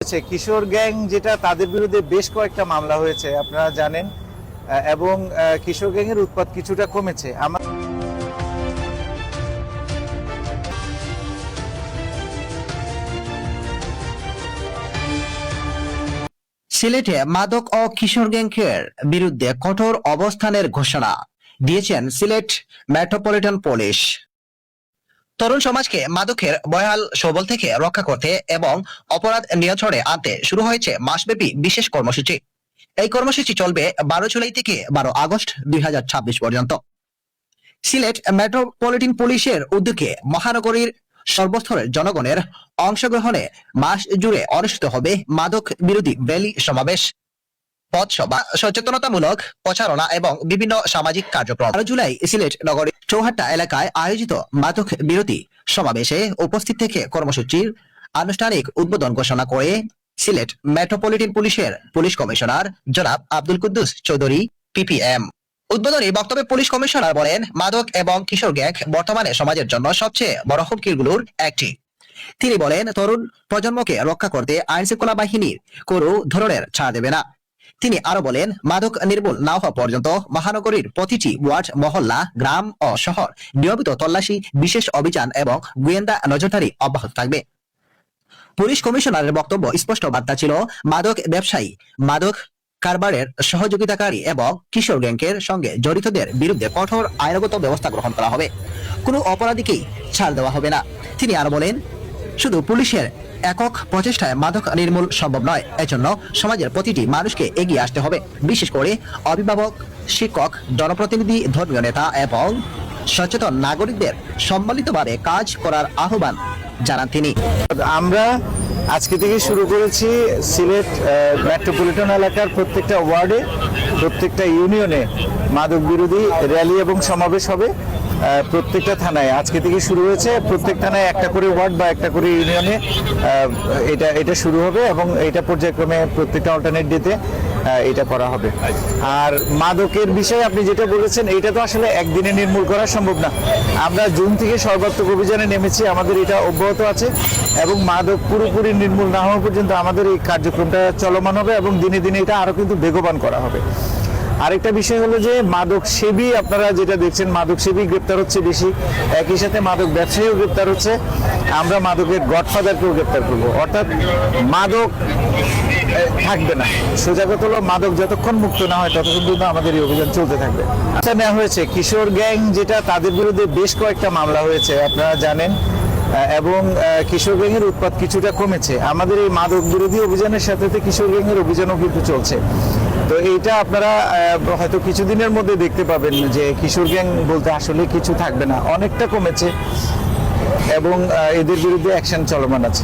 কিশোর gang যেটা তাদের বিরুদ্ধে বেশ কয়েকটা মামলা হয়েছে আপনারা জানেন এবং কিশোর গ্যাং এর উৎপাত কিছুটা কমেছে। সিলেটে মাদক ও কিশোর গ্যাংয়ের বিরুদ্ধে কঠোর অবস্থানের ঘোষণা দিয়েছেন সিলেট মেট্রোপলিটন পুলিশ। তরুণ সমাজকে মাদকের ভয়াল সবল থেকে রক্ষা করতে এবং অপরাধ নিয়ন্ত্রণে আনতে শুরু হয়েছে মাসব্যাপী বিশেষ কর্মসূচি। এই কর্মসূচি চলবে 12 জুলাই থেকে 12 আগস্ট 2026 পর্যন্ত। সিলেট মেট্রোপলিটন পুলিশের উদ্যোগে মহানগরীর সর্বস্তরের জনগণের অংশগ্রহণে মাস জুড়ে অনুষ্ঠিত হবে মাদক বিরোধী র্যালি, সমাবেশ, পথসভা, সচেতনতামূলক প্রচারণা এবং বিভিন্ন সামাজিক কার্যক্রম। 12 জুলাই সিলেট নগরীর চৌহাট্টা এলাকায় আয়োজিত মাদক বিরোধী সমাবেশে উপস্থিত থেকে কর্মসূচির আনুষ্ঠানিক উদ্বোধন ঘোষণা করে সিলেট মেট্রোপলিটন পুলিশের পুলিশ কমিশনার জনাব আব্দুল কুদ্দুস চৌধুরী পিপিএম। উদ্বোধনী বক্তব্যে পুলিশ কমিশনার বলেন, মাদক এবং কিশোর গ্যাং বর্তমানে সমাজের জন্য সবচেয়ে বড় হুমকিগুলোর একটি। তিনি বলেন, তরুণ প্রজন্মকে রক্ষা করতে আইন শৃঙ্খলা বাহিনীর কোনো ধরনের ছাড় দেবে না। তিনি আরো বলেন, মাদক নির্মূল না হওয়া পর্যন্ত মহানগরীর প্রতিটি ওয়ার্ড, মহল্লা, গ্রাম ও শহর নিয়মিত তল্লাশি, বিশেষ অভিযান এবং গোয়েন্দা নজরদারি অব্যাহত থাকবে। পুলিশ কমিশনারের বক্তব্য স্পষ্ট বার্তা ছিল, মাদক ব্যবসায়ী, মাদক কারবারের সহযোগিতাকারী এবং কিশোর গ্যাংয়ের সঙ্গে জড়িতদের বিরুদ্ধে কঠোর আইনগত ব্যবস্থা গ্রহণ করা হবে। কোনো অপরাধীকেই ছাড় দেওয়া হবে না। তিনি আরো বলেন, শুধু পুলিশের একক প্রচেষ্টায় মাদক নির্মূল সম্ভব নয়। এজন্য সমাজের প্রতিটি মানুষকে এগিয়ে আসতে হবে, বিশেষ করে অভিভাবক, শিক্ষক, জনপ্রতিনিধি, ধর্মীয় নেতা এবং সচেতন নাগরিকদের সম্মিলিতভাবে কাজ করার আহ্বান জানান তিনি। আমরা আজকে থেকে শুরু করেছি সিলেট মেট্রোপলিটন এলাকার প্রত্যেকটা ওয়ার্ডে, প্রত্যেকটা ইউনিয়নে মাদক বিরোধী র্যালি এবং সমাবেশ হবে। প্রত্যেকটা থানায় আজকে থেকে শুরু হয়েছে, প্রত্যেক থানায় একটা করে ওয়ার্ড বা একটা করে ইউনিয়নে এটা শুরু হবে এবং এটা পর্যায়ক্রমে প্রত্যেকটা অল্টারনেট ডেতে এটা করা হবে। আর মাদকের বিষয়ে আপনি যেটা বলেছেন, এটা তো আসলে একদিনে নির্মূল করা সম্ভব না। আমরা জুন থেকে সর্বাত্মক অভিযানে নেমেছি, আমাদের এটা অব্যাহত আছে এবং মাদক পুরোপুরি নির্মূল না হওয়া পর্যন্ত আমাদের এই কার্যক্রমটা চলমান হবে এবং দিনে দিনে এটা আরো কিন্তু বেগবান করা হবে। আরেকটা বিষয় হলো যে মাদক সেবী, আপনারা যেটা দেখছেন, মাদক সেবী গ্রেপ্তার হচ্ছে বেশি, একই সাথে মাদক ব্যবসায়ীও গ্রেপ্তার হচ্ছে। আমরা মাদকের গডফাদারকেও গ্রেপ্তার করবো, অর্থাৎ মাদক থাকবে না। সোজা কথা হলো, মাদক যতক্ষণ মুক্ত না হয় ততক্ষণ পর্যন্ত আমাদের এই অভিযান চলতে থাকবে। নেওয়া হয়েছে কিশোর গ্যাং যেটা, তাদের বিরুদ্ধে বেশ কয়েকটা মামলা হয়েছে আপনারা জানেন এবং কিশোর গ্যাংয়ের উৎপাত কিছুটা কমেছে। আমাদের এই মাদক বিরোধী অভিযানের সাথে কিশোর গ্যাংয়ের অভিযানও কিন্তু চলছে। তো এইটা আপনারা হয়তো কিছুদিনের মধ্যে দেখতে পাবেন যে কিশোর গ্যাং বলতে আসলে কিছু থাকবে না, অনেকটা কমেছে এবং এদের বিরুদ্ধে অ্যাকশন চলমান আছে।